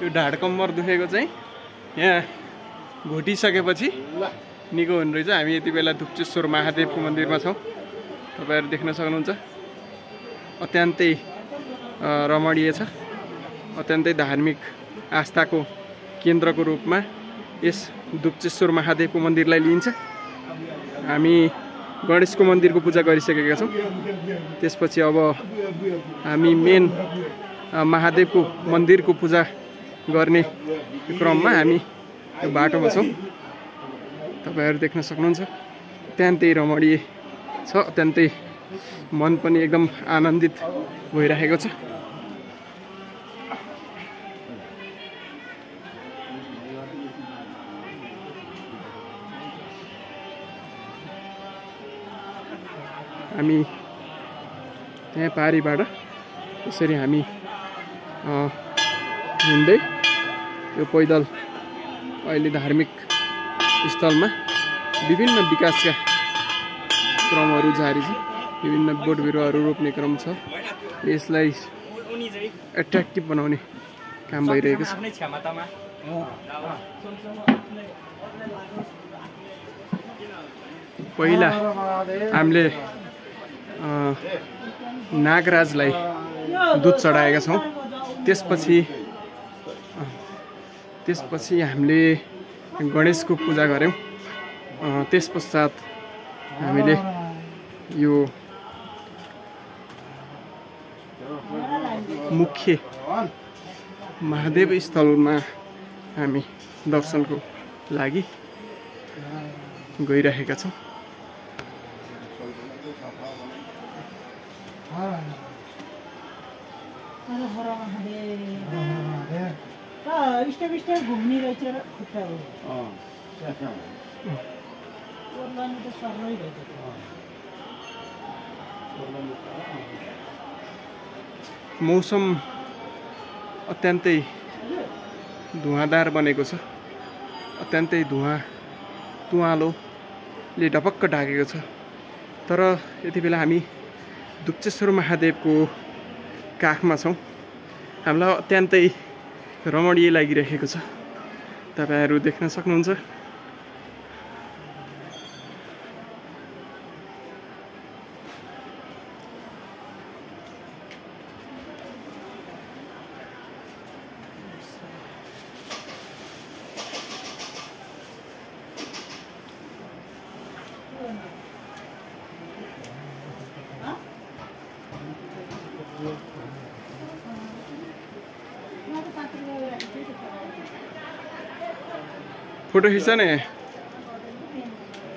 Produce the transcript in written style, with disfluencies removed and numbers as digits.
यो ढाड कम्मर दुखेको चाहिँ यहाँ घोटिसकेपछि निको हुने रहेछ। हामी यति बेला धुप्चेश्वर महादेवको मन्दिरमा छौँ। तपाईहरु देख्न सक्नुहुन्छ अत्यन्तै रमणीय छ। अत्यन्तै धार्मिक आस्थाको केन्द्रको रूपमा यस धुप्चेश्वर महादेवको मन्दिरलाई लिइन्छ। हामी गणेशको मन्दिरको पूजा गरिसकेका छौँ। त्यसपछि अब हामी मेन महादेवको मन्दिरको पूजा गर्ने क्रममा हामी यो बाटोमा छौँ। तपाईहरु देख्न सक्नुहुन्छ अत्यन्तै रमणीय छ। अत्यन्तै मन पनि एकदम आनन्दित भइरहेको छ। हामी त्यहाँ पारीबाट यसरी हामी हिँड्दै यो पैदल अहिले धार्मिक स्थलमा विभिन्न विकासका क्रमहरू जारी छ। विभिन्न बोट बिरुवाहरू रोप्ने क्रम छ। यसलाई एट्र्याक्टिभ बनाउने काम भइरहेको छ। पहिला हामीले नागराजलाई दुध चढाएका छौँ। त्यसपछि हामीले गणेशको पूजा गर्यौँ। त्यसपश्चात हामीले यो मुख्य महादेव स्थलमा हामी दर्शनको लागि गइरहेका छौँ। मौसम अत्यन्तै धुवाँदार बनेको छ। अत्यन्तै तुवालोले ढपक्क ढाकेको छ। तर यति बेला हामी धुप्चेश्वर महादेवको काखमा छौँ। हामीलाई अत्यन्तै रमणीय लागिरहेको छ। तपाईहरु देख्न सक्नुहुन्छ। फोटो खिच्छ नि।